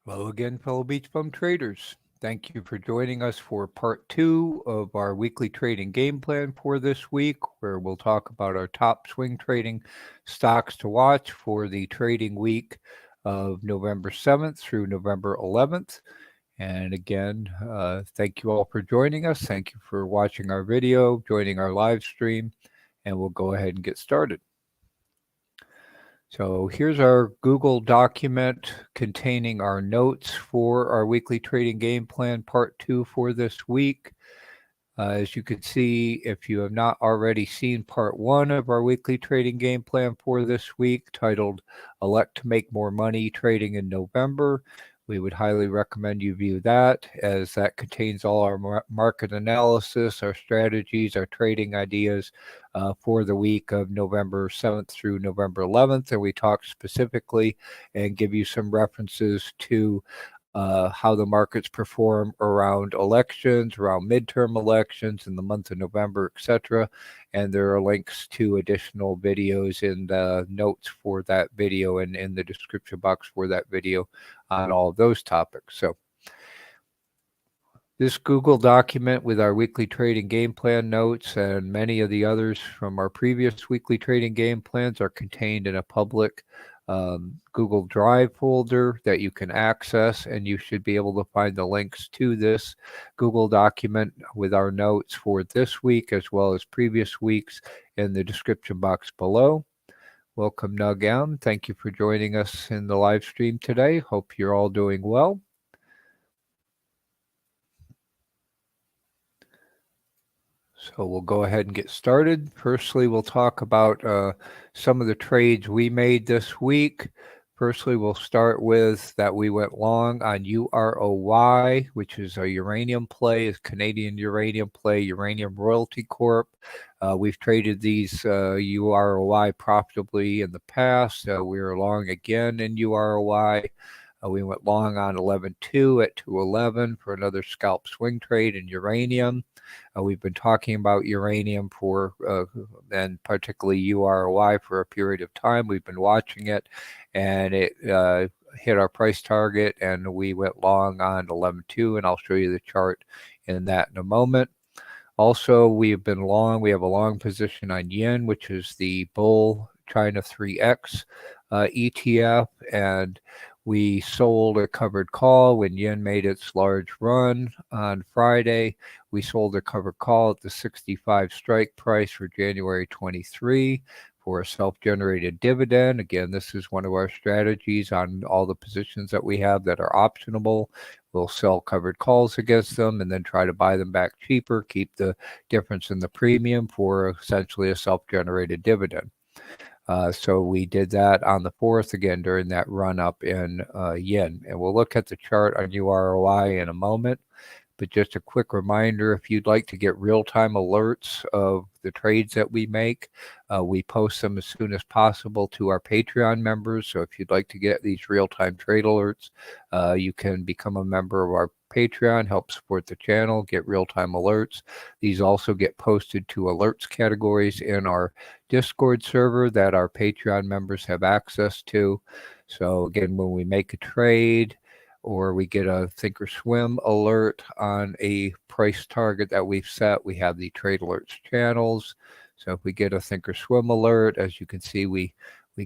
Hello again, fellow BeachBum traders. Thank you for joining us for part 2 of our weekly trading game plan for this week, where we'll talk about our top swing trading stocks to watch for the trading week of November 7th through November 11th. And again, thank you all for joining us. Thank you for watching our video, joining our live stream, and we'll go ahead and get started. So here's our Google document containing our notes for our weekly trading game plan part 2 for this week. As you can see, if you have not already seen part 1 of our weekly trading game plan for this week, titled Elect to Make More Money Trading in November, we would highly recommend you view that, as that contains all our market analysis, our strategies, our trading ideas for the week of November 7th through November 11th. And we talk specifically and give you some references to how the markets perform around elections, around midterm elections in the month of November, etc. And there are links to additional videos in the notes for that video and in the description box for that video on all of those topics. So this Google document with our weekly trading game plan notes and many of the others from our previous weekly trading game plans are contained in a public Google Drive folder that you can access, and you should be able to find the links to this Google document with our notes for this week as well as previous weeks in the description box below. Welcome, Nugam. Thank you for joining us in the live stream today. Hope you're all doing well. So we'll go ahead and get started. Firstly, we'll talk about some of the trades we made this week. Firstly, we'll start with that we went long on UROY, which is a uranium play, is Canadian uranium play, Uranium Royalty Corp. We've traded these UROY profitably in the past. We were long again in UROY. We went long on 11.2 at 211 for another scalp swing trade in uranium. We've been talking about uranium for, and particularly UROY, for a period of time. We've been watching it, and it hit our price target, and we went long on 11.2, and I'll show you the chart in that in a moment. Also, we have been long. We have a long position on yen, which is the Bull China 3X ETF, and we sold a covered call when yen made its large run on Friday. We sold a covered call at the 65 strike price for January 23 for a self-generated dividend. Again, this is one of our strategies on all the positions that we have that are optionable. We'll sell covered calls against them and then try to buy them back cheaper, keep the difference in the premium for essentially a self-generated dividend. So we did that on the 4th again during that run up in yen. And we'll look at the chart on UROY in a moment. But just a quick reminder, if you'd like to get real-time alerts of the trades that we make, we post them as soon as possible to our Patreon members. So if you'd like to get these real-time trade alerts, you can become a member of our Patreon, help support the channel, get real-time alerts. These also get posted to alerts categories in our Discord server that our Patreon members have access to. So again, when we make a trade, or we get a thinkorswim alert on a price target that we've set, we have the trade alerts channels. So if we get a thinkorswim alert, as you can see, we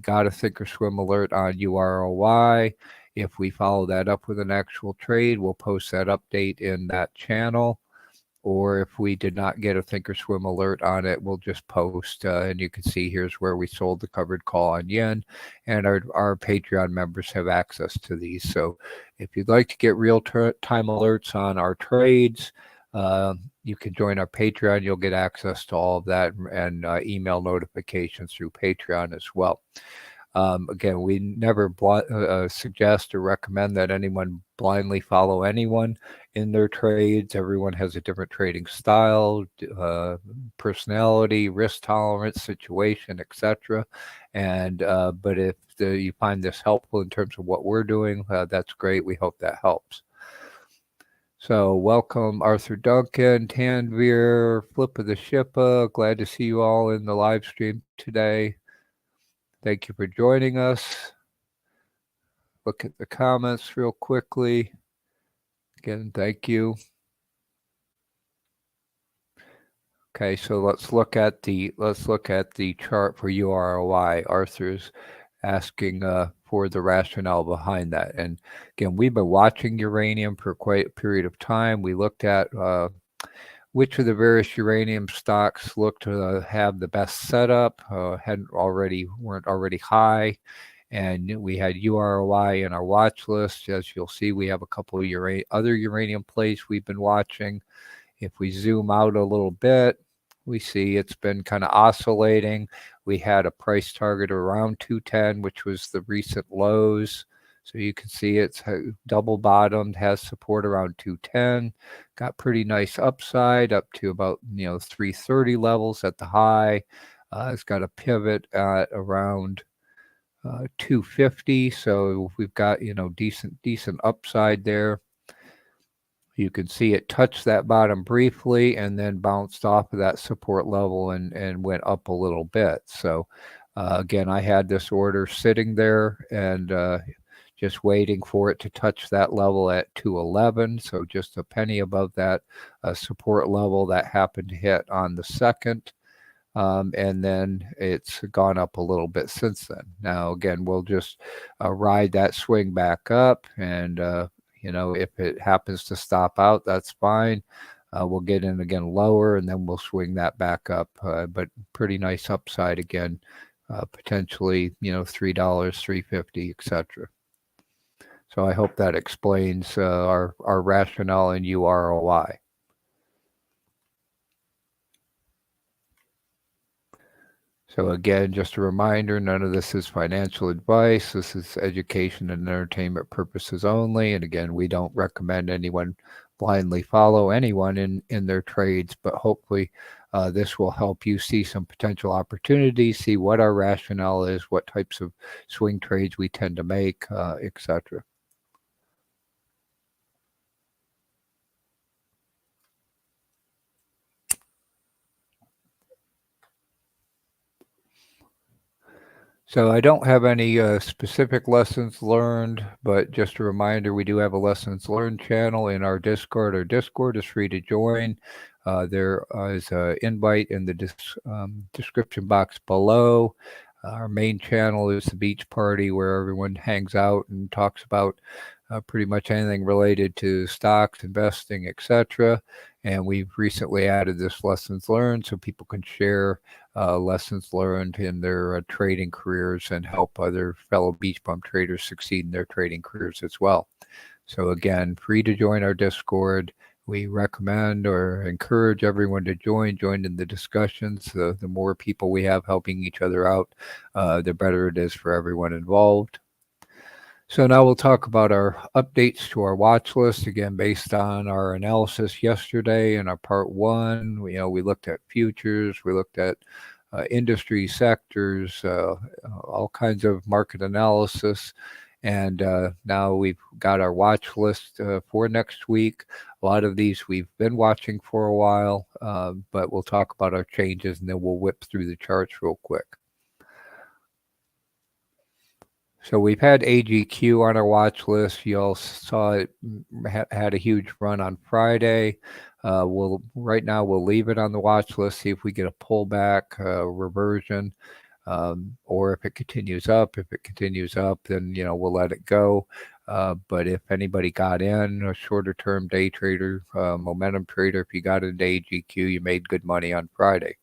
got a thinkorswim alert on UROY. If we follow that up with an actual trade, we'll post that update in that channel. Or if we did not get a thinkorswim alert on it, we'll just post, and you can see here's where we sold the covered call on yen, and our Patreon members have access to these. So if you'd like to get real-time alerts on our trades, you can join our Patreon. You'll get access to all of that and email notifications through Patreon as well. Again, we never suggest or recommend that anyone blindly follow anyone in their trades. Everyone has a different trading style, personality, risk tolerance, situation, etc. And but if you find this helpful in terms of what we're doing, that's great. We hope that helps. So welcome Arthur Duncan, Tanvir, Flip of the Shippa. Glad to see you all in the live stream today. Thank you for joining us. look at the comments real quickly. Again, thank you. Okay, so let's look at the chart for UROI. Arthur's asking for the rationale behind that. And again, we've been watching uranium for quite a period of time. We looked at which of the various uranium stocks looked to have the best setup, weren't already high. And we had UROI in our watch list. As you'll see, we have a couple of other uranium plays we've been watching. If we zoom out a little bit, we see it's been kind of oscillating. We had a price target around 210, which was the recent lows. So you can see it's double bottomed, has support around 210, got pretty nice upside up to about 330 levels at the high. It's got a pivot at around 250. So we've got decent upside there. You can see it touched that bottom briefly and then bounced off of that support level and went up a little bit. So again, I had this order sitting there and just waiting for it to touch that level at 211. So just a penny above that support level that happened to hit on the 2nd. And then it's gone up a little bit since then. Now, again, we'll just ride that swing back up and if it happens to stop out, that's fine. We'll get in again lower and then we'll swing that back up. But pretty nice upside again, potentially, $3, $3.50, etc. So I hope that explains our rationale in UROI. So again, just a reminder, none of this is financial advice. This is education and entertainment purposes only. And again, we don't recommend anyone blindly follow anyone in their trades, but hopefully this will help you see some potential opportunities, see what our rationale is, what types of swing trades we tend to make, etc. So I don't have any specific lessons learned, but just a reminder, we do have a lessons learned channel in our Discord. Our Discord is free to join. There is an invite in the description box below. Our main channel is the Beach Party, where everyone hangs out and talks about pretty much anything related to stocks, investing, etc. And we've recently added this lessons learned so people can share lessons learned in their trading careers and help other fellow BeachBum traders succeed in their trading careers as well. So again, free to join our Discord. We recommend or encourage everyone to join in the discussions. The more people we have helping each other out, the better it is for everyone involved. So now we'll talk about our updates to our watch list, again, based on our analysis yesterday in our part 1. We looked at futures, we looked at industry sectors, all kinds of market analysis. And now we've got our watch list for next week. A lot of these we've been watching for a while, but we'll talk about our changes and then we'll whip through the charts real quick. So we've had AGQ on our watch list. You all saw it had a huge run on Friday. Right now we'll leave it on the watch list, see if we get a pullback, reversion, or if it continues up. If it continues up, then we'll let it go. But if anybody got in, a shorter term day trader, momentum trader, if you got into AGQ, you made good money on Friday.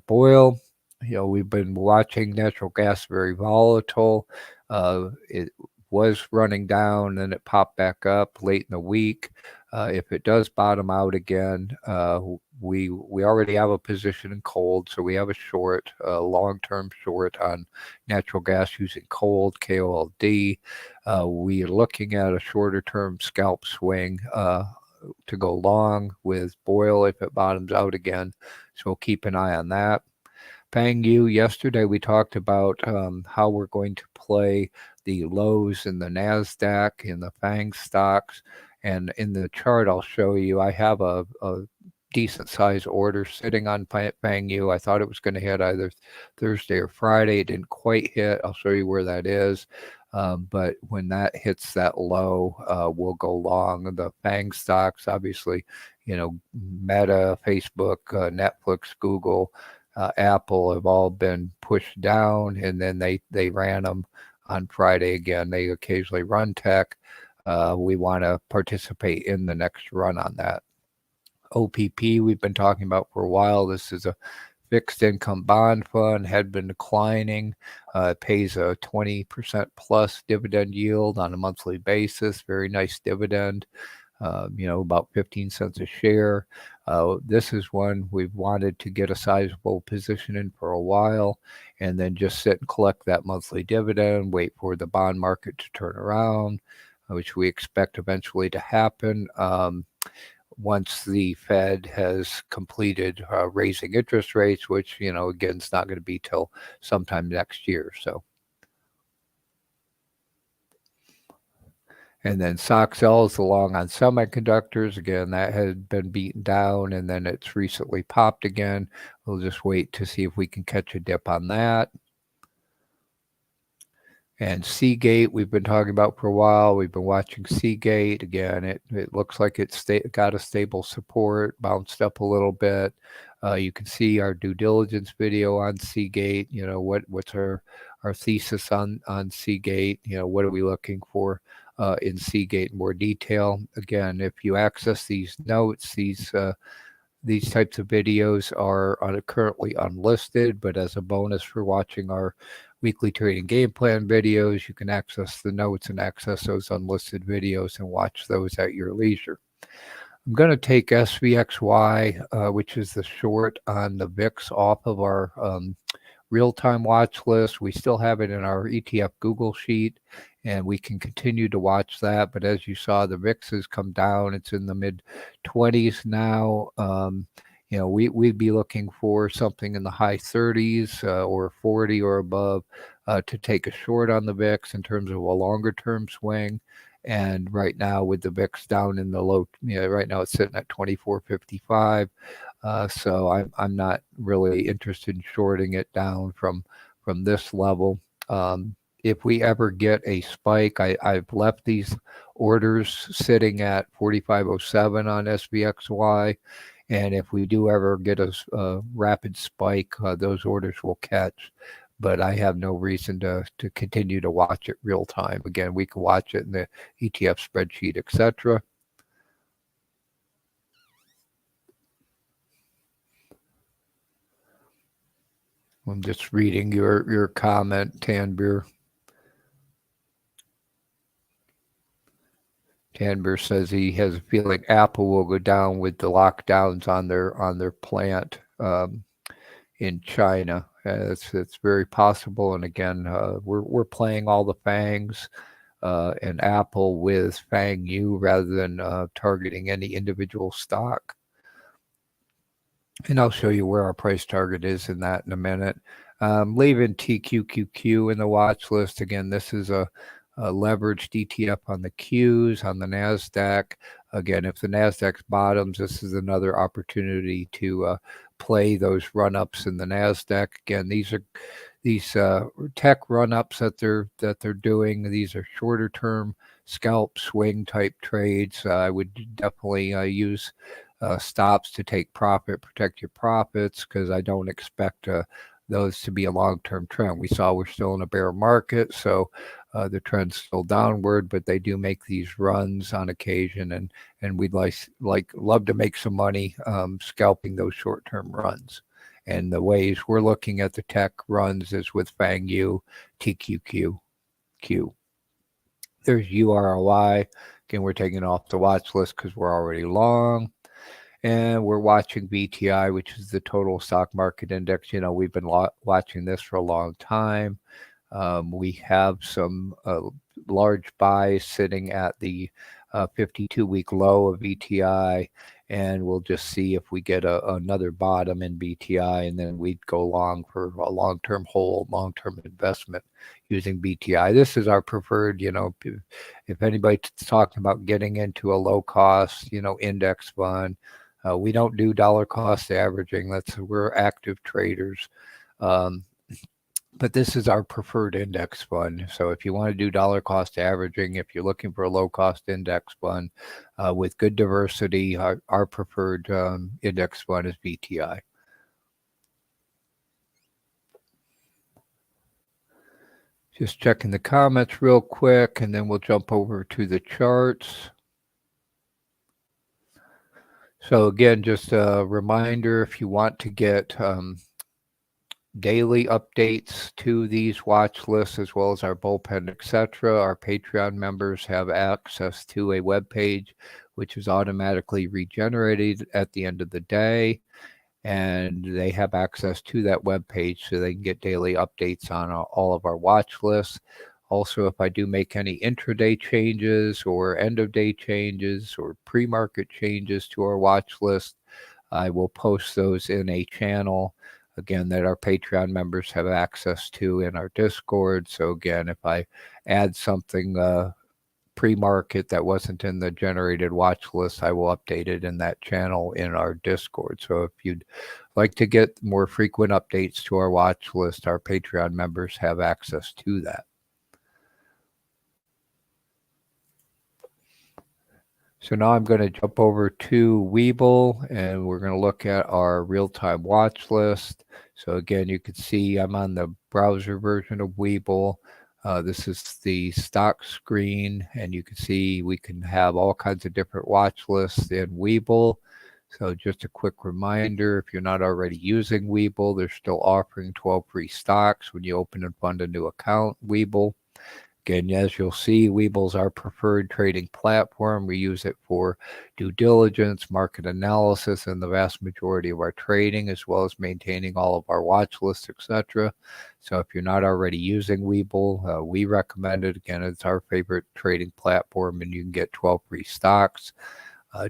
Boyle. We've been watching natural gas very volatile. It was running down, then it popped back up late in the week. If it does bottom out again, we already have a position in cold, so we have a short, long-term short on natural gas using cold, KOLD. We are looking at a shorter-term scalp swing to go long with Boyle if it bottoms out again. So we'll keep an eye on that. FNGU, yesterday we talked about how we're going to play the lows in the NASDAQ, in the FANG stocks. And in the chart I'll show you, I have a decent size order sitting on FNGU. I thought it was going to hit either Thursday or Friday. It didn't quite hit. I'll show you where that is. But when that hits that low, we'll go long. The FANG stocks, obviously, Meta, Facebook, Netflix, Google, Apple have all been pushed down, and then they ran them on Friday again. They occasionally run tech. We want to participate in the next run on that. OPP we've been talking about for a while. This is a fixed income bond fund, had been declining. It pays a 20% plus dividend yield on a monthly basis. Very nice dividend. About 15 cents a share. This is one we've wanted to get a sizable position in for a while, and then just sit and collect that monthly dividend, wait for the bond market to turn around, which we expect eventually to happen. Once the Fed has completed raising interest rates, which, again, it's not going to be till sometime next year. So, and then SOXL is along on semiconductors. Again, that had been beaten down, and then it's recently popped again. We'll just wait to see if we can catch a dip on that. And Seagate, we've been talking about for a while. We've been watching Seagate. Again, it looks like it's got a stable support, bounced up a little bit. You can see our due diligence video on Seagate. What's our thesis on Seagate? What are we looking for in Seagate in more detail? Again, if you access these notes, these types of videos are currently unlisted, but as a bonus for watching our weekly trading game plan videos, you can access the notes and access those unlisted videos and watch those at your leisure. I'm going to take SVXY, which is the short on the VIX, off of our real-time watch list. We still have it in our ETF Google sheet, and we can continue to watch that. But as you saw, the VIX has come down. It's in the mid-20s now. We'd be looking for something in the high 30s or 40 or above to take a short on the VIX in terms of a longer-term swing. And right now, with the VIX down in the low, right now it's sitting at 24.55. So I'm not really interested in shorting it down from this level. If we ever get a spike, I've left these orders sitting at 45.07 on SVXY. And if we do ever get a rapid spike, those orders will catch. But I have no reason to continue to watch it real time. Again, we can watch it in the ETF spreadsheet, etc. I'm just reading your comment, Tanbir. Tanbir says he has a feeling Apple will go down with the lockdowns on their plant in China. It's very possible. And again, we're playing all the FANGs and Apple with FNGU rather than targeting any individual stock. And I'll show you where our price target is in that in a minute. Leaving TQQQ in the watch list. Again, this is a leveraged ETF on the Qs, on the NASDAQ. Again, if the NASDAQ bottoms, this is another opportunity to play those run-ups in the NASDAQ. Again, these tech run-ups that they're doing. These are shorter-term scalp swing type trades. I would definitely use stops to take profit, protect your profits, because I don't expect those to be a long-term trend. We saw we're still in a bear market, so the trend's still downward, but they do make these runs on occasion, and we'd love to make some money scalping those short-term runs. And the ways we're looking at the tech runs is with FNGU, TQQQ. There's URLI. Again, we're taking off the watch list because we're already long. And we're watching VTI, which is the total stock market index. We've been watching this for a long time. We have some large buys sitting at the 52-week low of VTI, and we'll just see if we get another bottom in VTI, and then we'd go long for a long-term hold, long-term investment using VTI. This is our preferred, if anybody's talking about getting into a low-cost, index fund. We don't do dollar cost averaging. We're active traders. but this is our preferred index fund. So if you want to do dollar cost averaging, if you're looking for a low cost index fund with good diversity, our preferred index fund is VTI. Just checking the comments real quick, and then we'll jump over to the charts. So again, just a reminder, if you want to get daily updates to these watch lists as well as our bullpen, etc., our Patreon members have access to a web page which is automatically regenerated at the end of the day, and they have access to that web page so they can get daily updates on all of our watch lists. Also, if I do make any intraday changes or end of day changes or pre-market changes to our watch list, I will post those in a channel, again, that our Patreon members have access to in our Discord. So again, if I add something pre-market that wasn't in the generated watch list, I will update it in that channel in our Discord. So if you'd like to get more frequent updates to our watch list, our Patreon members have access to that. So now I'm going to jump over to Webull, and we're going to look at our real-time watch list. So again, you can see I'm on the browser version of Webull. This is the stock screen, and you can see we can have all kinds of different watch lists in Webull. So just a quick reminder, if you're not already using Webull, they're still offering 12 free stocks when you open and fund a new account, Webull. Again, as you'll see, Webull's our preferred trading platform. We use it for due diligence, market analysis, and the vast majority of our trading, as well as maintaining all of our watch lists, etc. So if you're not already using Webull, we recommend it. Again, it's our favorite trading platform, and you can get 12 free stocks.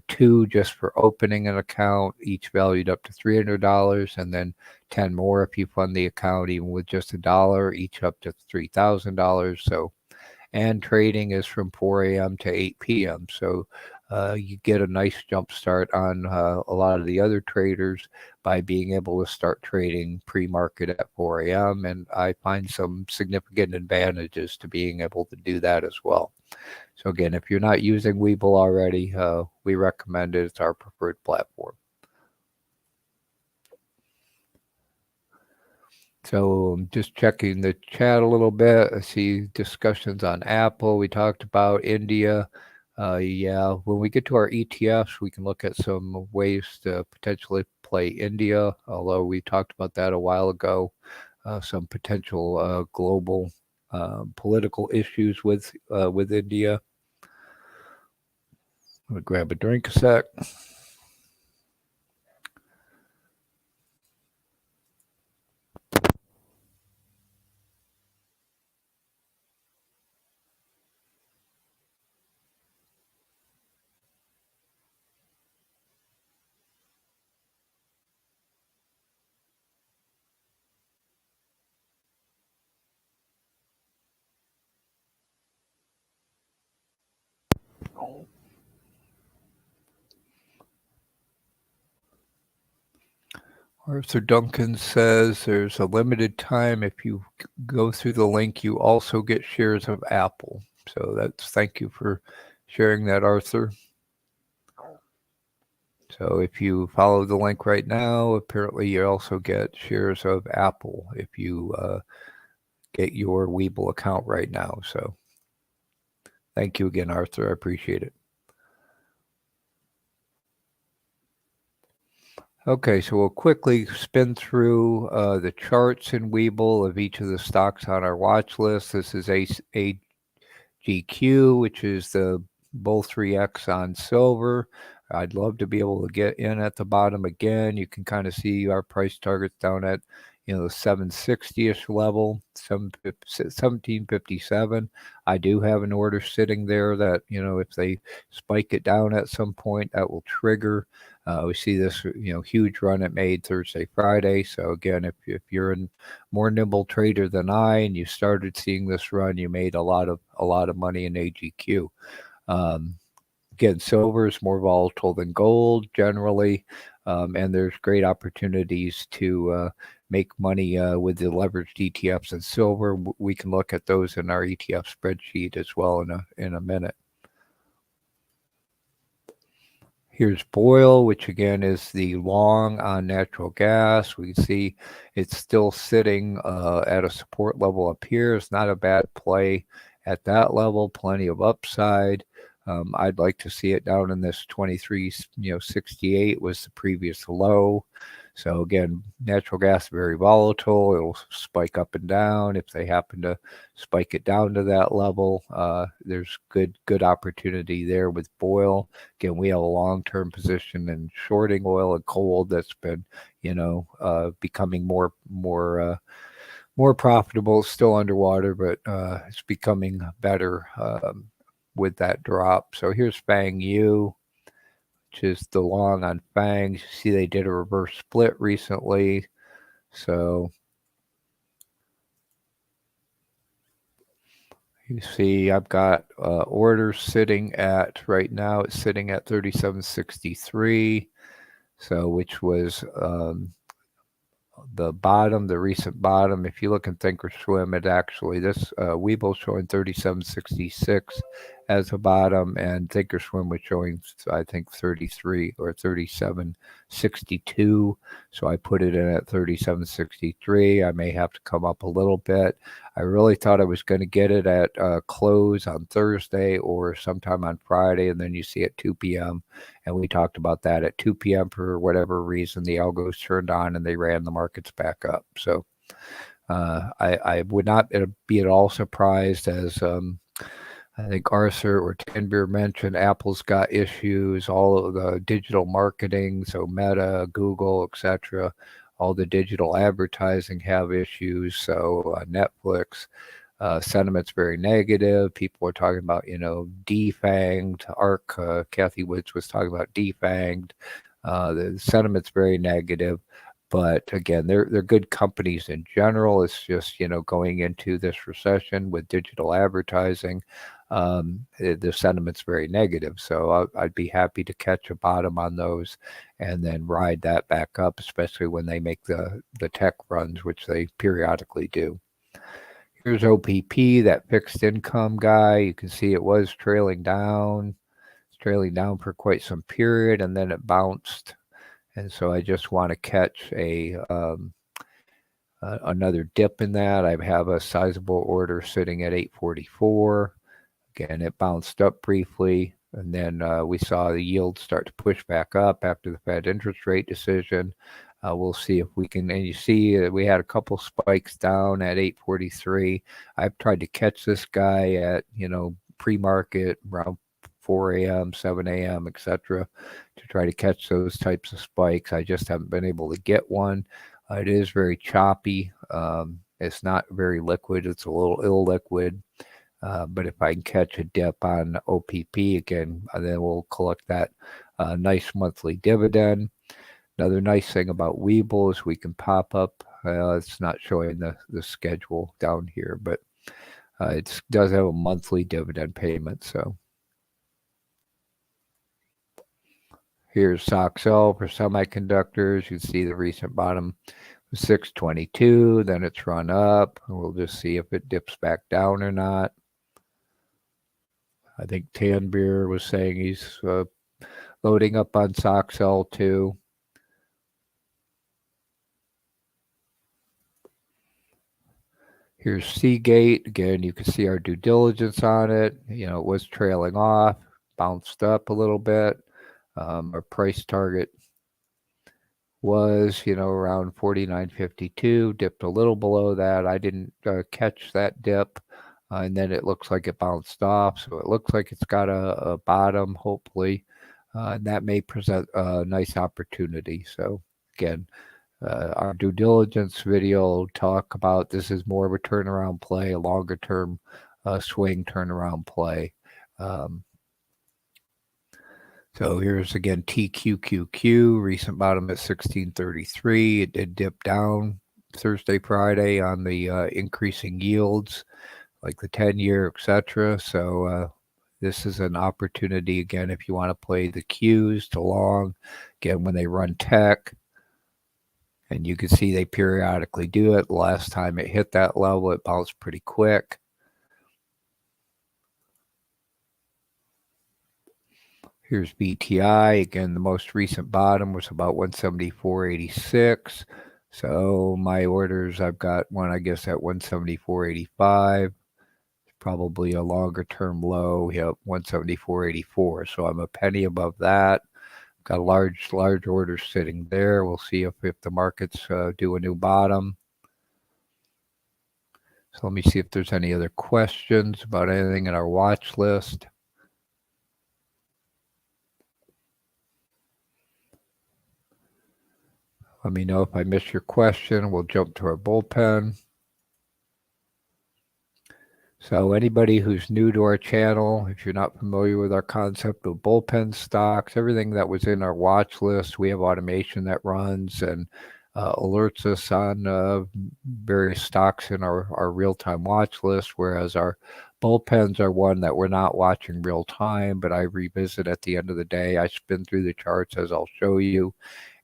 2 just for opening an account, each valued up to $300, and then 10 more if you fund the account even with just $1, each up to $3,000. So, and trading is from 4 a.m. to 8 p.m. So you get a nice jump start on a lot of the other traders by being able to start trading pre-market at 4 a.m. And I find some significant advantages to being able to do that as well. So again, if you're not using Webull already, we recommend it. It's our preferred platform. So I'm just checking the chat a little bit. I see discussions on Apple. We talked about India. Yeah, when we get to our ETFs, we can look at some ways to potentially play India, although we talked about that a while ago. Some potential global political issues with India. I'm going to grab a drink a sec. Arthur Duncan says there's a limited time. If you go through the link, you also get shares of Apple. So thank you for sharing that, Arthur. So if you follow the link right now, apparently you also get shares of Apple if you get your Webull account right now. So thank you again, Arthur. I appreciate it. Okay, so we'll quickly spin through the charts in Webull of each of the stocks on our watch list. This is AGQ, which is the Bull 3X on silver. I'd love to be able to get in at the bottom again. You can kind of see our price targets down at, the 760-ish level, 1757. I do have an order sitting there that, if they spike it down at some point, that will trigger. We see this, huge run it made Thursday, Friday. So again, if you're a more nimble trader than I, and you started seeing this run, you made a lot of money in AGQ. Again, silver is more volatile than gold generally, and there's great opportunities to make money with the leveraged ETFs and silver. We can look at those in our ETF spreadsheet as well in a minute. Here's oil, which again is the long on natural gas. We can see it's still sitting at a support level up here. It's not a bad play at that level, plenty of upside. I'd like to see it down in this 23.68 was the previous low. So again, natural gas very volatile. It'll spike up and down. If they happen to spike it down to that level, there's good opportunity there with oil. Again, we have a long-term position in shorting oil and coal that's been, becoming more profitable. It's still underwater, but it's becoming better with that drop. So here's FNGU, which is the long on FANGs. You see they did a reverse split recently. So you see I've got orders sitting at, right now it's sitting at 37.63. So which was the bottom, the recent bottom. If you look in Thinkorswim, it actually, this Webull showing 37.66 as a bottom, and Thinkorswim was showing, I think, 33 or 37.62. So I put it in at 37.63. I may have to come up a little bit. I really thought I was going to get it at close on Thursday or sometime on Friday, and then you see at 2 p.m. And we talked about that at 2 p.m. for whatever reason, the algos turned on and they ran the markets back up. So I would not be at all surprised, as I think Arthur or Tanbir mentioned, Apple's got issues, all of the digital marketing, so Meta, Google, etc. All the digital advertising have issues. So Netflix, sentiment's very negative. People are talking about, defanged. ARK, Kathy Woods was talking about defanged. The sentiment's very negative. But again, they're good companies in general. It's just, going into this recession with digital advertising, the sentiment's very negative. So I'd be happy to catch a bottom on those and then ride that back up, especially when they make the tech runs, which they periodically do. Here's OPP, that fixed income guy. You can see it was trailing down. It's trailing down for quite some period, and then it bounced. And so I just want to catch another dip in that. I have a sizable order sitting at 844. Again, it bounced up briefly, and then we saw the yield start to push back up after the Fed interest rate decision. We'll see if we can, and you see we had a couple spikes down at 843. I've tried to catch this guy at, pre-market around 4 a.m., 7 a.m., etc., to try to catch those types of spikes. I just haven't been able to get one. It is very choppy. It's not very liquid. It's a little illiquid. But if I can catch a dip on OPP again, then we'll collect that nice monthly dividend. Another nice thing about Webull is we can pop up. It's not showing the schedule down here, but it does have a monthly dividend payment. So here's SOXL for semiconductors. You can see the recent bottom was 622. Then it's run up. We'll just see if it dips back down or not. I think Tanbir was saying he's loading up on SOXL too. Here's Seagate. Again, you can see our due diligence on it. It was trailing off, bounced up a little bit. Our price target was, around 49.52, dipped a little below that. I didn't catch that dip, and then it looks like it bounced off. So it looks like it's got a bottom, hopefully, and that may present a nice opportunity. So again, our due diligence video will talk about this is more of a turnaround play, a longer term swing turnaround play. So here's again TQQQ, recent bottom at 1633. It did dip down Thursday, Friday on the increasing yields, like the 10-year, etc. So this is an opportunity again if you want to play the Qs to long. Again, when they run tech, And you can see they periodically do it. The last time it hit that level, it bounced pretty quick. Here's BTI. Again, the most recent bottom was about 174.86. So my orders, I've got one, I guess, at 174.85. Probably a longer term low, yep, 174.84. So I'm a penny above that. Got large orders sitting there. We'll see if the markets do a new bottom. So let me see if there's any other questions about anything in our watch list. Let me know if I missed your question. We'll jump to our bullpen. So anybody who's new to our channel, if you're not familiar with our concept of bullpen stocks, everything that was in our watch list, we have automation that runs and alerts us on various stocks in our real-time watch list, whereas our bullpens are one that we're not watching real time, but I revisit at the end of the day. I spin through the charts as I'll show you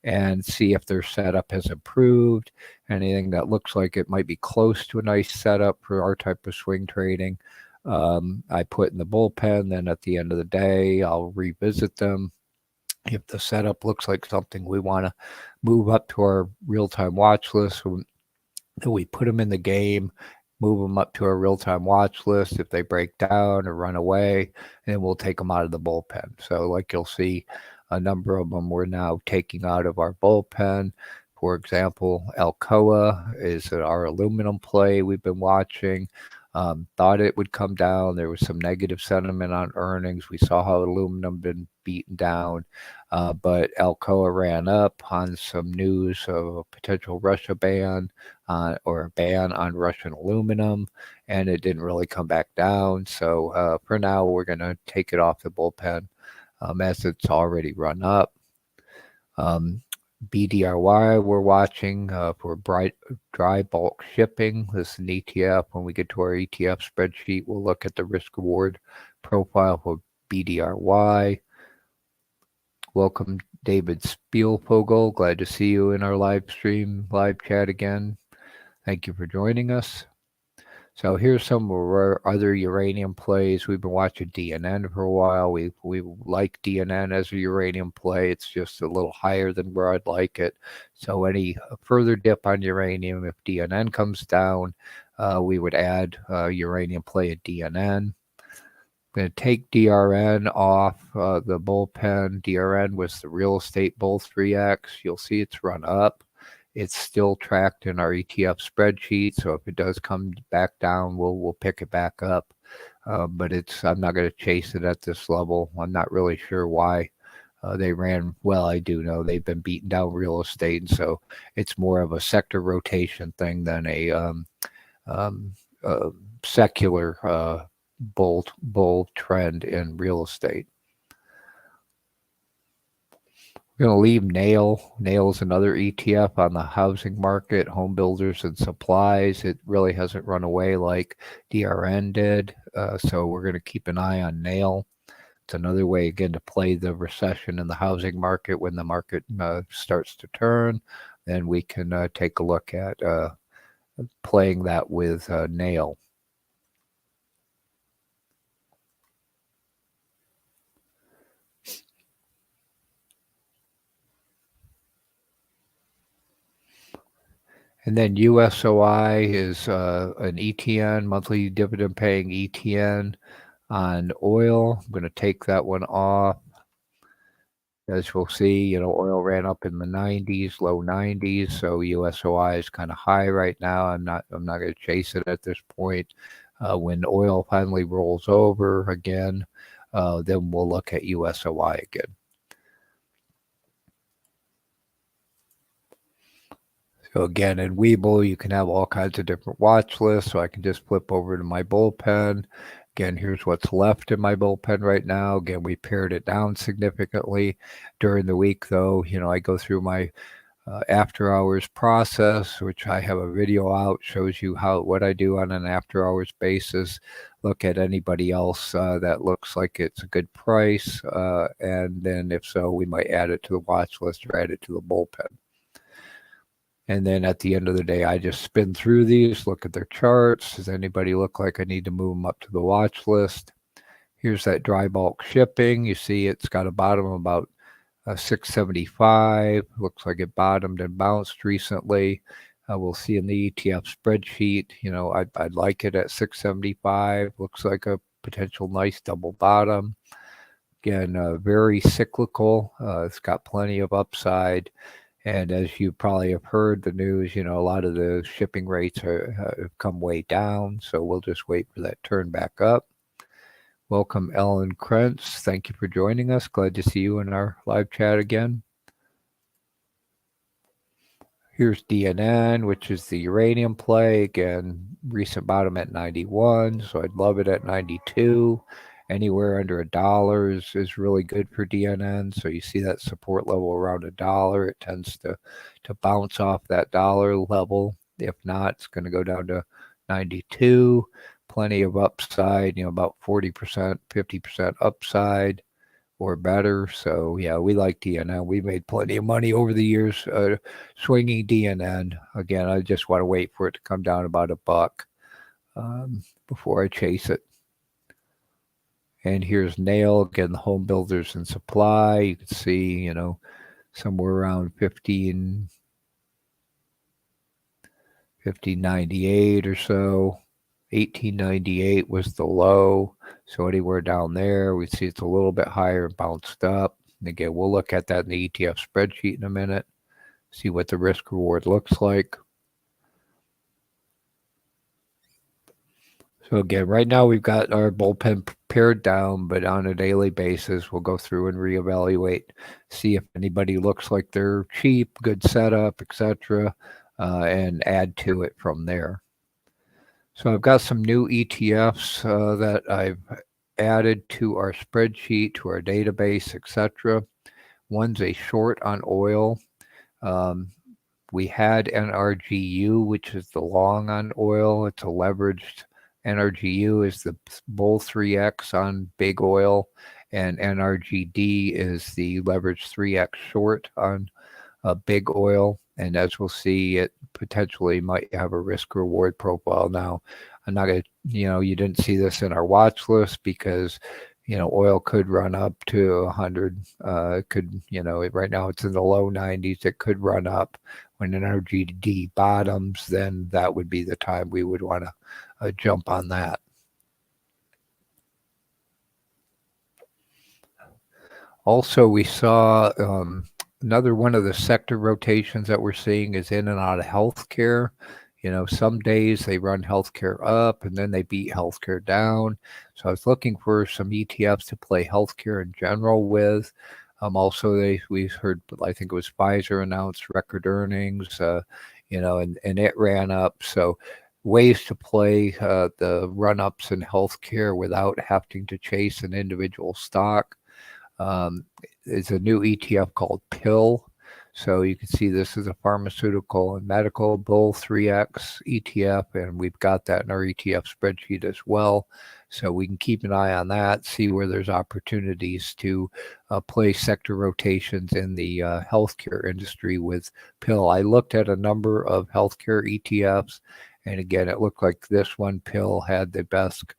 and see if their setup has improved. Anything that looks like it might be close to a nice setup for our type of swing trading, I put in the bullpen. Then at the end of the day, I'll revisit them. If the setup looks like something we want to move up to our real-time watch list, then we put them in the game, move them up to our real-time watch list. If they break down or run away, then we'll take them out of the bullpen. So like you'll see, a number of them we're now taking out of our bullpen. For example, Alcoa is our aluminum play we've been watching. Thought it would come down. There was some negative sentiment on earnings. We saw how aluminum been beaten down, but Alcoa ran up on some news of a potential Russia ban or a ban on Russian aluminum, and it didn't really come back down. So for now, we're going to take it off the bullpen as it's already run up. BDRY we're watching for dry bulk shipping. This is an ETF. When we get to our ETF spreadsheet, we'll look at the risk reward profile for BDRY. Welcome, David Spielvogel. Glad to see you in our live chat again. Thank you for joining us. So here's some of our other uranium plays. We've been watching DNN for a while. We like DNN as a uranium play. It's just a little higher than where I'd like it. So any further dip on uranium, if DNN comes down, we would add uranium play at DNN. I'm going to take DRN off the bullpen. DRN was the real estate bull 3X. You'll see it's run up. It's still tracked in our ETF spreadsheet, so if it does come back down, we'll pick it back up. But I'm not going to chase it at this level. I'm not really sure why they ran. Well, I do know they've been beating down real estate, and so it's more of a sector rotation thing than a secular bull trend in real estate. We're going to leave NAIL. NAIL is another ETF on the housing market, home builders and supplies. It really hasn't run away like DRN did. So we're going to keep an eye on NAIL. It's another way, again, to play the recession in the housing market. When the market starts to turn, then we can take a look at playing that with NAIL. And then USOI is an ETN, monthly dividend paying ETN on oil. I'm going to take that one off. As we'll see, oil ran up in the 90s, low 90s. So USOI is kind of high right now. I'm not going to chase it at this point. When oil finally rolls over again, then we'll look at USOI again. So again, in Webull, you can have all kinds of different watch lists. So I can just flip over to my bullpen. Again, here's what's left in my bullpen right now. Again, we pared it down significantly during the week, though. I go through my after hours process, which I have a video out, shows you what I do on an after hours basis. Look at anybody else that looks like it's a good price. And then if so, we might add it to the watch list or add it to the bullpen. And then at the end of the day, I just spin through these, look at their charts. Does anybody look like I need to move them up to the watch list? Here's that dry bulk shipping. You see it's got a bottom of about 675. Looks like it bottomed and bounced recently. We'll see in the ETF spreadsheet, I'd like it at 675. Looks like a potential nice double bottom. Again, very cyclical. It's got plenty of upside. And as you probably have heard the news, a lot of the shipping rates have come way down. So we'll just wait for that turn back up. Welcome, Ellen Krentz. Thank you for joining us. Glad to see you in our live chat again. Here's DNN, which is the uranium play. Again, recent bottom at 91, so I'd love it at 92. Anywhere under $1 is really good for DNN. So you see that support level around $1. It tends to bounce off that dollar level. If not, it's going to go down to 92. Plenty of upside, about 40%, 50% upside or better. So yeah, we like DNN. We made plenty of money over the years swinging DNN. Again, I just want to wait for it to come down about $1 before I chase it. And here's Nail, again, the home builders and supply. You can see, somewhere around 1598 or so. 1898 was the low, so anywhere down there, we see it's a little bit higher and bounced up. And again, we'll look at that in the ETF spreadsheet in a minute, see what the risk reward looks like. So again, right now we've got our bullpen pared down, but on a daily basis, we'll go through and reevaluate, see if anybody looks like they're cheap, good setup, etc., and add to it from there. So I've got some new ETFs that I've added to our spreadsheet, to our database, etc. One's a short on oil. We had NRGU, which is the long on oil. It's a leveraged. NRGU is the bull 3X on big oil, and NRGD is the leveraged 3X short on big oil. And as we'll see, it potentially might have a risk reward profile. Now, I'm not going to, you didn't see this in our watch list because, oil could run up to 100. It could, right now it's in the low 90s. It could run up. When NRGD bottoms, then that would be the time we would want to jump on that. Also, we saw another one of the sector rotations that we're seeing is in and out of healthcare. Some days they run healthcare up and then they beat healthcare down. So I was looking for some ETFs to play healthcare in general with. Also, we've heard, I think it was Pfizer announced record earnings, and it ran up. So ways to play the run-ups in healthcare without having to chase an individual stock. It's a new ETF called PIL. So you can see this is a pharmaceutical and medical bull 3X ETF, and we've got that in our ETF spreadsheet as well. So we can keep an eye on that, see where there's opportunities to play sector rotations in the healthcare industry with PIL. I looked at a number of healthcare ETFs, and again, it looked like this one, PIL, had the best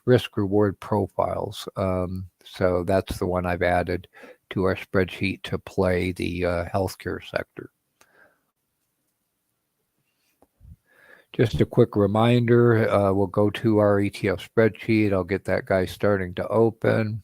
risk reward profiles. So that's the one I've added to our spreadsheet to play the healthcare sector. Just a quick reminder, we'll go to our ETF spreadsheet. I'll get that guy starting to open.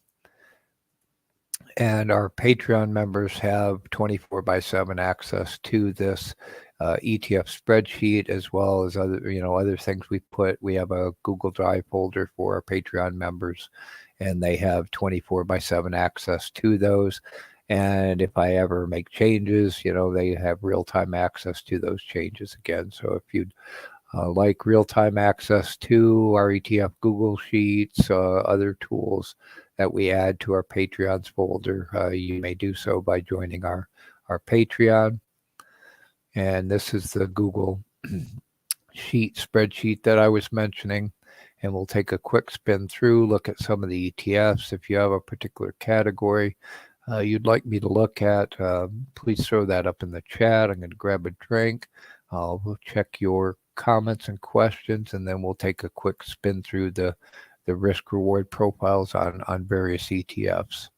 And our Patreon members have 24/7 access to this ETF spreadsheet, as well as other things we put. We have a Google Drive folder for our Patreon members, and they have 24/7 access to those. And if I ever make changes, they have real-time access to those changes again. So if you'd like real-time access to our ETF Google Sheets, other tools that we add to our Patreons folder, you may do so by joining our Patreon. And this is the Google Sheet spreadsheet that I was mentioning. And we'll take a quick spin through, look at some of the ETFs. If you have a particular category, you'd like me to look at, please throw that up in the chat. I'm going to grab a drink. We'll check your comments and questions, and then we'll take a quick spin through the risk reward profiles on various ETFs.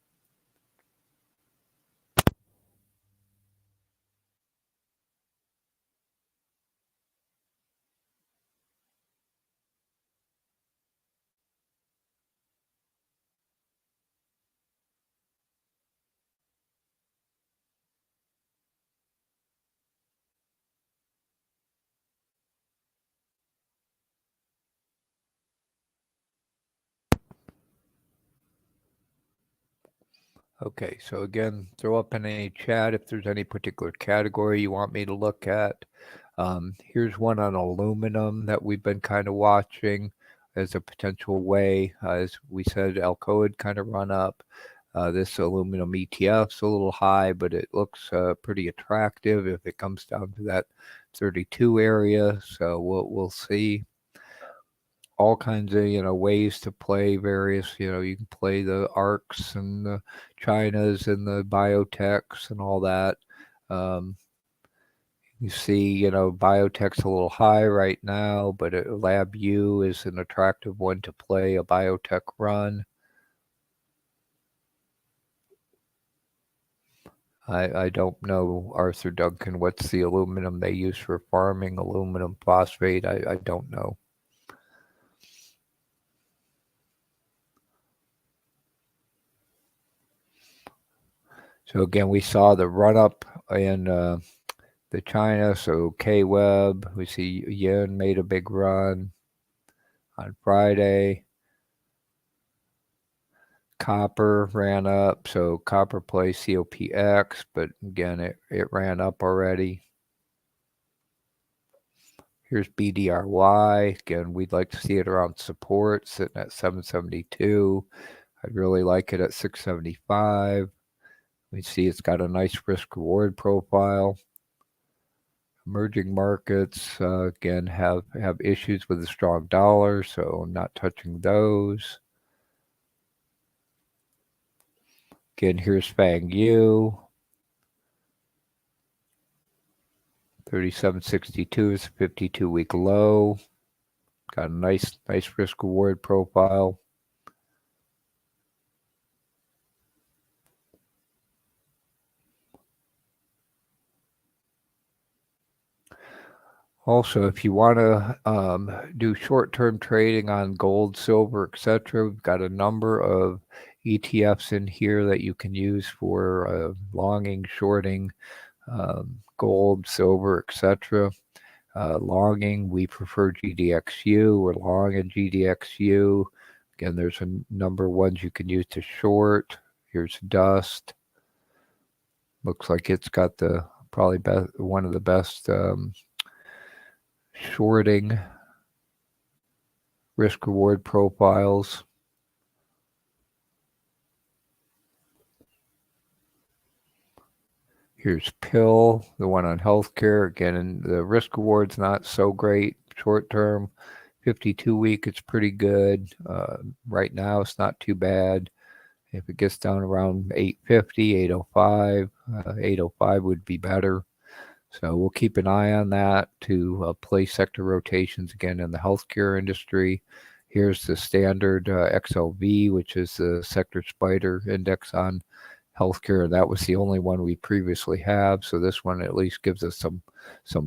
Okay, so again, throw up in any chat if there's any particular category you want me to look at. Here's one on aluminum that we've been kind of watching as a potential way. As we said, Alcoa had kind of run up. This aluminum ETF's a little high, but it looks pretty attractive if it comes down to that 32 area. So we'll see. All kinds of ways to play various. You can play the ARCs and the Chinas and the biotechs and all that. You see, biotech's a little high right now, but LabU is an attractive one to play a biotech run. I don't know, Arthur Duncan, what's the aluminum they use for farming, aluminum phosphate? I don't know. So again, we saw the run up in the China, so K-Web, we see yen made a big run on Friday. Copper ran up, so copper plays COPX, but again, it ran up already. Here's BDRY. Again, we'd like to see it around support, sitting at 772. I'd really like it at 675. We see it's got a nice risk-reward profile. Emerging markets, again, have issues with a strong dollar, so I'm not touching those. Again, here's FNGU. 3762 is a 52-week low. Got a nice risk-reward profile. Also, if you want to do short-term trading on gold, silver, etc., we've got a number of ETFs in here that you can use for longing, shorting, gold, silver, etc. Longing, we prefer GDXU. We're long in GDXU. Again, there's a number of ones you can use to short. Here's Dust. Looks like it's got the probably one of the best shorting risk-reward profiles. Here's Pill, the one on healthcare. Again, the risk-reward's not so great. Short-term, 52-week, it's pretty good. Right now, it's not too bad. If it gets down around 850, 805, 805 would be better. So we'll keep an eye on that to play sector rotations again in the healthcare industry. Here's the standard XLV, which is the sector spider index on healthcare. That was the only one we previously have. So this one at least gives us some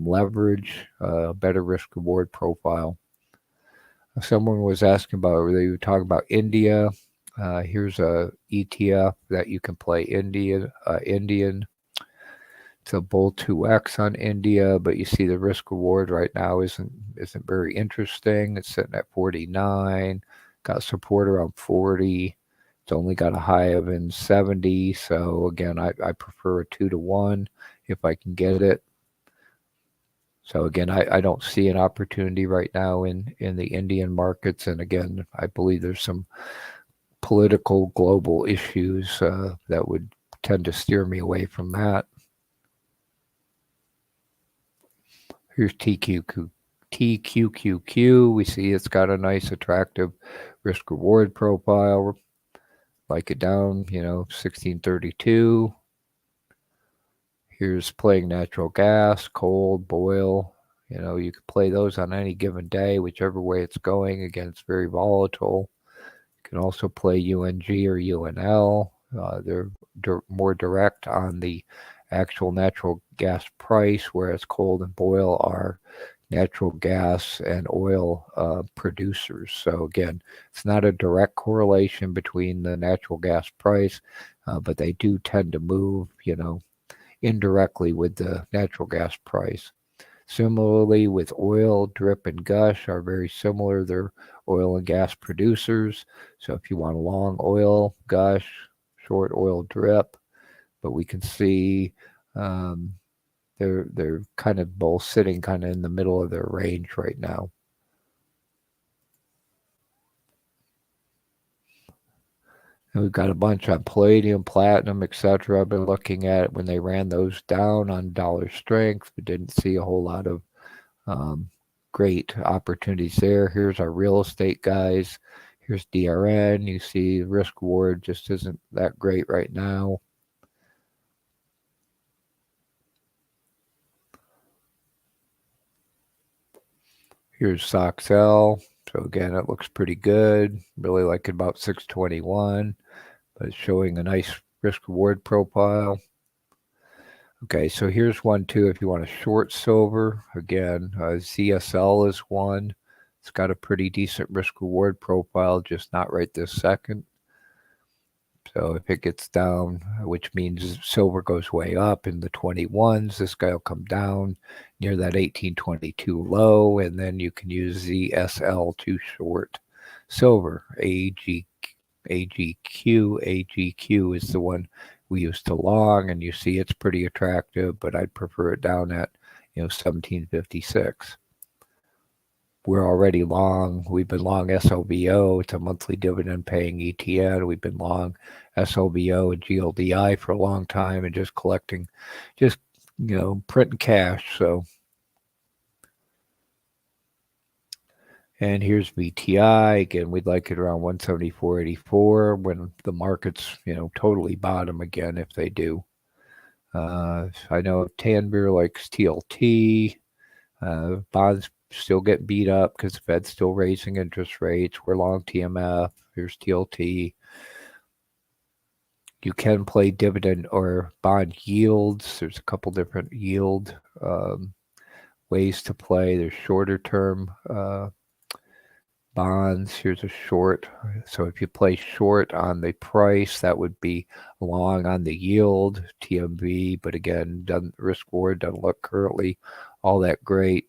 leverage, better risk reward profile. Someone was asking about, they were talking about India. Here's a ETF that you can play Indian. It's a Bull 2X on India, but you see the risk reward right now isn't very interesting. It's sitting at 49, got support around 40. It's only got a high of in 70. So again, I prefer a 2-to-1 if I can get it. So again, I don't see an opportunity right now in the Indian markets. And again, I believe there's some political global issues that would tend to steer me away from that. Here's TQQQ. We see it's got a nice attractive risk reward profile. like it down, 1632. Here's playing natural gas, cold, boil. You can play those on any given day, whichever way it's going. Again, it's very volatile. You can also play UNG or UNL. They're more direct on the actual natural gas price, whereas cold and boil are natural gas and oil producers. So again, it's not a direct correlation between the natural gas price, but they do tend to move, indirectly with the natural gas price. Similarly, with oil, drip and gush are very similar. They're oil and gas producers. So if you want a long oil gush, short oil drip, but we can see they're kind of both sitting kind of in the middle of their range right now. And we've got a bunch on palladium, platinum, etc. I've been looking at when they ran those down on dollar strength. We didn't see a whole lot of great opportunities there. Here's our real estate guys. Here's DRN. You see risk reward just isn't that great right now. Here's SOXL. So again, it looks pretty good. Really like it about 621, but it's showing a nice risk reward profile. Okay, so here's one too. If you want to short silver, again, ZSL is one. It's got a pretty decent risk reward profile, just not right this second. So if it gets down, which means silver goes way up in the 21s, this guy will come down near that 1822 low, and then you can use ZSL to short silver. AGQ is the one we use to long, and you see it's pretty attractive, but I'd prefer it down at 1756. We're already long. We've been long SLVO. It's a monthly dividend paying ETF. We've been long SLVO and GLDI for a long time and just collecting, printing cash. So, and here's VTI. Again, we'd like it around 174.84 when the markets, totally bottom again if they do. I know Tanvir likes TLT. Bonds still get beat up because the Fed's still raising interest rates. We're long TMF. Here's TLT. You can play dividend or bond yields. There's a couple different yield ways to play. There's shorter term bonds. Here's a short. So if you play short on the price, that would be long on the yield, TMV. But again, risk reward doesn't look currently all that great.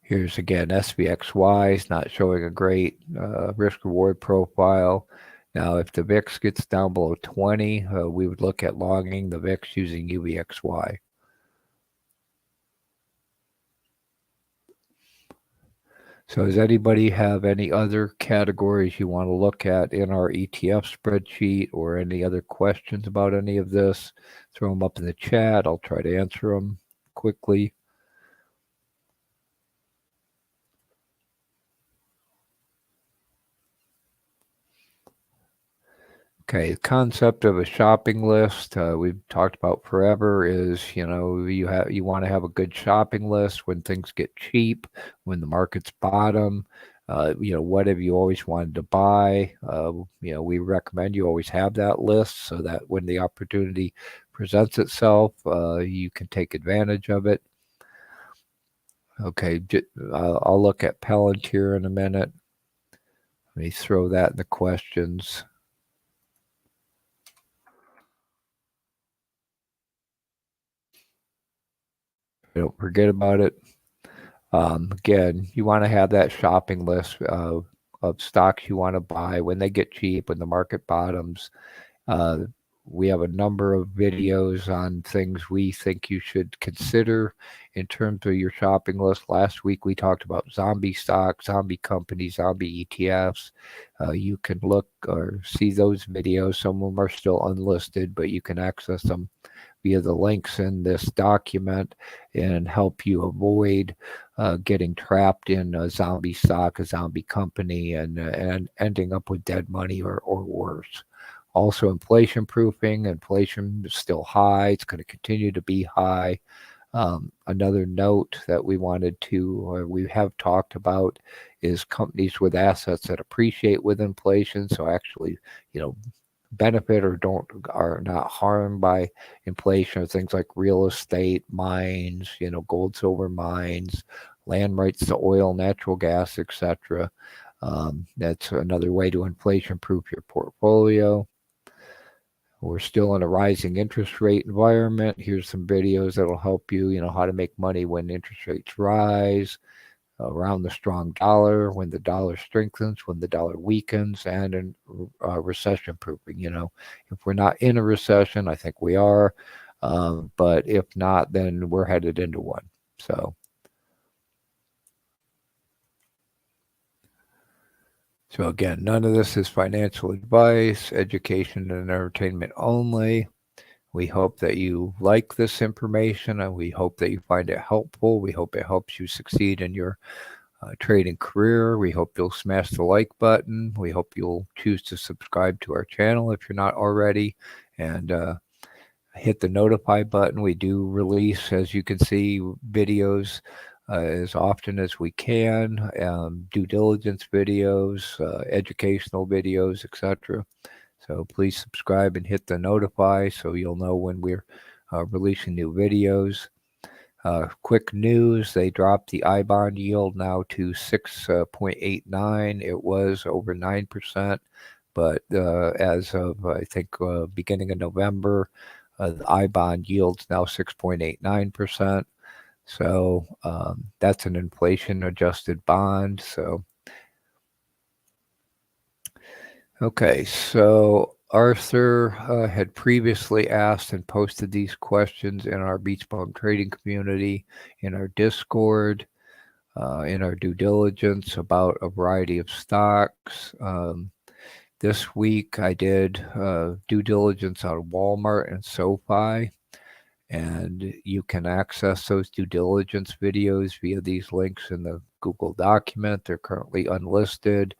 Here's again, SVXY is not showing a great risk reward profile. Now, if the VIX gets down below 20, we would look at longing the VIX using UVXY. So does anybody have any other categories you want to look at in our ETF spreadsheet or any other questions about any of this? Throw them up in the chat. I'll try to answer them quickly. Okay, the concept of a shopping list we've talked about forever is, you want to have a good shopping list when things get cheap, when the market's bottom, what have you always wanted to buy? We recommend you always have that list so that when the opportunity presents itself, you can take advantage of it. Okay, I'll look at Palantir in a minute. Let me throw that in the questions. Don't forget about it. Again, you want to have that shopping list of stocks you want to buy when they get cheap, when the market bottoms. We have a number of videos on things we think you should consider in terms of your shopping list. Last week we talked about zombie stocks, zombie companies, zombie ETFs. You can look or see those videos. Some of them are still unlisted, but you can access them via the links in this document and help you avoid getting trapped in a zombie stock, a zombie company, and ending up with dead money or worse. Also, inflation proofing. Inflation is still high. It's going to continue to be high. Another note that we wanted to, or we have talked about, is companies with assets that appreciate with inflation. So actually, benefit or are not harmed by inflation, or things like real estate, mines, gold, silver mines, land rights to oil, natural gas, etc. That's another way to inflation proof your portfolio. We're still in a rising interest rate environment. Here's some videos that'll help you, how to make money when interest rates rise, around the strong dollar, when the dollar strengthens, when the dollar weakens, and in recession proofing. If we're not in a recession, I think we are, but if not, then we're headed into one. So again, none of this is financial advice, education and entertainment only. We hope that you like this information, and we hope that you find it helpful. We hope it helps you succeed in your trading career. We hope you'll smash the like button. We hope you'll choose to subscribe to our channel if you're not already, and hit the notify button. We do release, as you can see, videos as often as we can, due diligence videos, educational videos, etc. So please subscribe and hit the notify so you'll know when we're releasing new videos. Quick news, they dropped the I-bond yield now to 6.89. It was over 9%, but as of, I think, beginning of November, the I-bond yield's now 6.89%. So that's an inflation-adjusted bond. So, okay, so Arthur had previously asked and posted these questions in our BeachBum trading community, in our Discord, in our due diligence about a variety of stocks. This week I did due diligence on Walmart and SoFi, and you can access those due diligence videos via these links in the Google document. They're currently unlisted.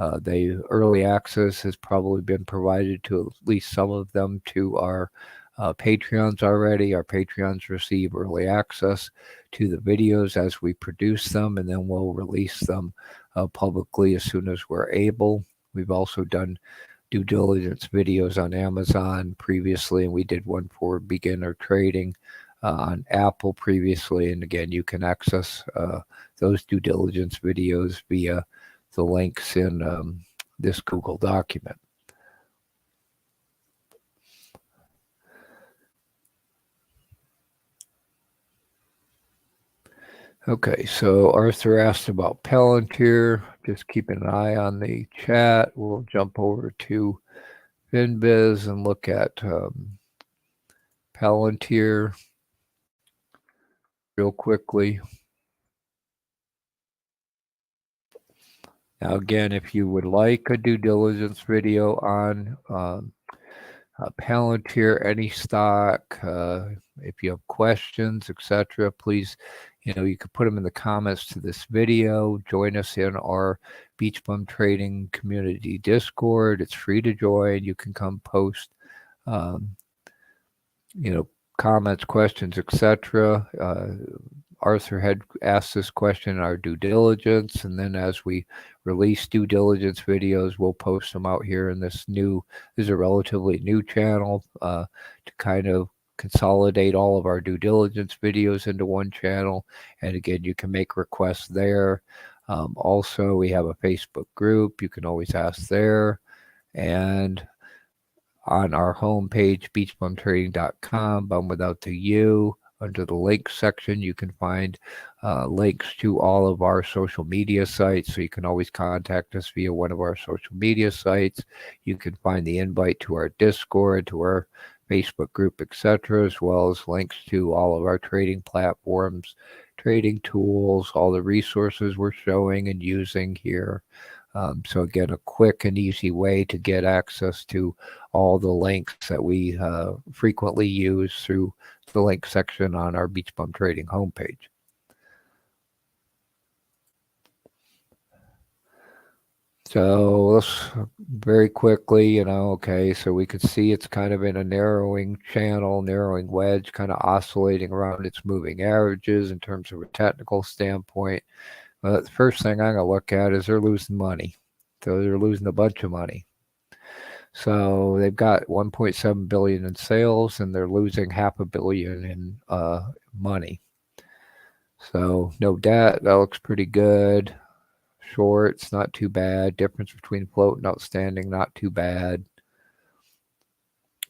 Early access has probably been provided to at least some of them to our Patreons already. Our Patreons receive early access to the videos as we produce them, and then we'll release them publicly as soon as we're able. We've also done due diligence videos on Amazon previously, and we did one for beginner trading on Apple previously. And again, you can access those due diligence videos via the links in this Google document. Okay, so Arthur asked about Palantir. Just keep an eye on the chat. We'll jump over to FinBiz and look at Palantir real quickly. Now, again, if you would like a due diligence video on Palantir, any stock, if you have questions, etc., please, you can put them in the comments to this video. Join us in our BeachBum Trading Community Discord. It's free to join. You can come post, comments, questions, etc. Arthur had asked this question in our due diligence, and then as we release due diligence videos, we'll post them out here in this is a relatively new channel to kind of consolidate all of our due diligence videos into one channel. And again, you can make requests there. Also, we have a Facebook group. You can always ask there. And on our homepage, beachbumtrading.com, bum without the U, under the links section, you can find links to all of our social media sites. So you can always contact us via one of our social media sites. You can find the invite to our Discord, to our Facebook group, etc., as well as links to all of our trading platforms, trading tools, all the resources we're showing and using here. So again, a quick and easy way to get access to all the links that we frequently use through the link section on our BeachBum Trading homepage. So let's very quickly, okay, so we could see it's kind of in a narrowing channel, narrowing wedge, kind of oscillating around its moving averages in terms of a technical standpoint. The first thing I'm going to look at is they're losing money. So they're losing a bunch of money. So they've got 1.7 billion in sales, and they're losing $500 million in money. So no debt, that looks pretty good. Shorts, not too bad. Difference between float and outstanding, not too bad.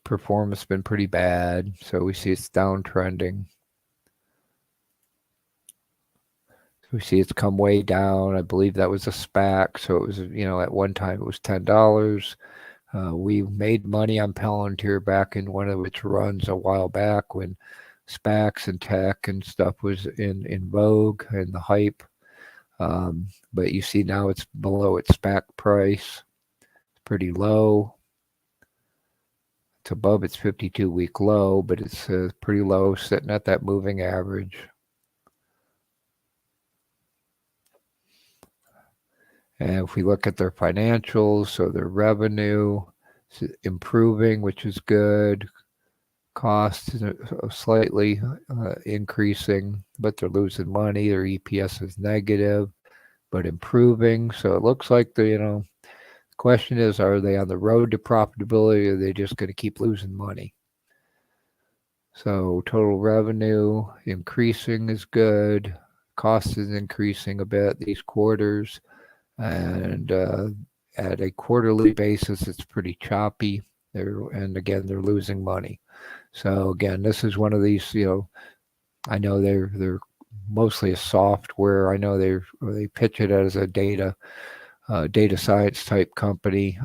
Performance has been pretty bad, so we see it's downtrending. We see it's come way down. I believe that was a SPAC, so it was, at one time it was $10. We made money on Palantir back in one of its runs a while back when SPACs and tech and stuff was in vogue and the hype. But you see now it's below its SPAC price. It's pretty low. It's above its 52-week low, but it's pretty low, sitting at that moving average. And if we look at their financials, so their revenue is improving, which is good. Costs slightly increasing, but they're losing money. Their EPS is negative, but improving. So it looks like the question is, are they on the road to profitability, or are they just going to keep losing money? So total revenue increasing is good. Cost is increasing a bit these quarters. And at a quarterly basis, it's pretty choppy. And again, they're losing money. So again, this is one of these, I know they're mostly a software. I know they pitch it as a data science type company.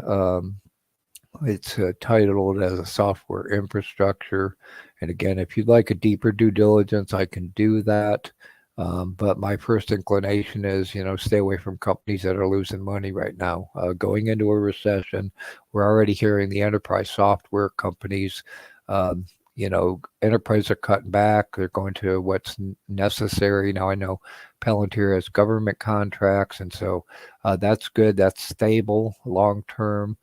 It's titled as a software infrastructure. And again, if you'd like a deeper due diligence, I can do that. But my first inclination is, stay away from companies that are losing money right now. Going into a recession, we're already hearing the enterprise software companies, enterprises are cutting back. They're going to what's necessary. Now I know Palantir has government contracts, and so that's good. That's stable long term.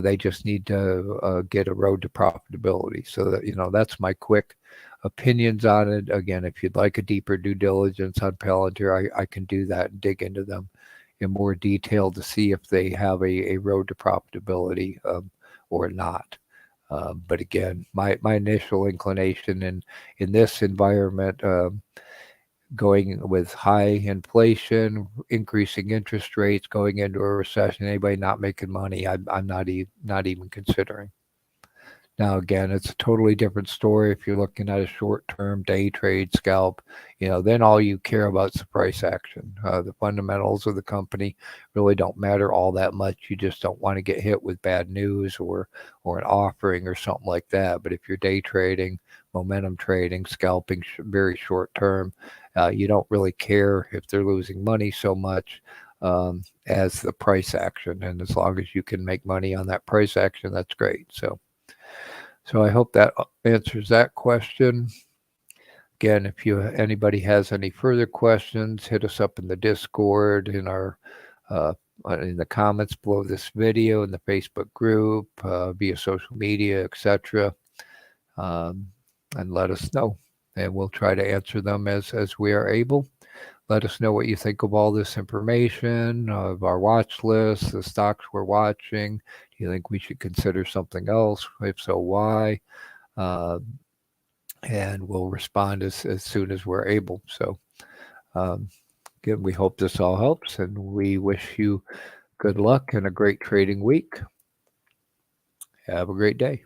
They just need to get a road to profitability. So that, that's my quick opinions on it. Again, if you'd like a deeper due diligence on Palantir, I can do that and dig into them in more detail to see if they have a road to profitability or not. But again, my initial inclination in this environment, going with high inflation, increasing interest rates, going into a recession, anybody not making money, I'm not even considering. Now, again, it's a totally different story if you're looking at a short-term day trade scalp. Then all you care about is the price action. The fundamentals of the company really don't matter all that much. You just don't want to get hit with bad news or an offering or something like that. But if you're day trading, momentum trading, scalping very short-term, you don't really care if they're losing money so much as the price action. And as long as you can make money on that price action, that's great. So I hope that answers that question. Again, if anybody has any further questions, hit us up in the Discord, in the comments below this video, in the Facebook group, via social media, etc. And let us know, and we'll try to answer them as we are able. Let us know what you think of all this information, of our watch list, the stocks we're watching. Do you think we should consider something else? If so, why? And we'll respond as soon as we're able. So again, we hope this all helps, and we wish you good luck and a great trading week. Have a great day.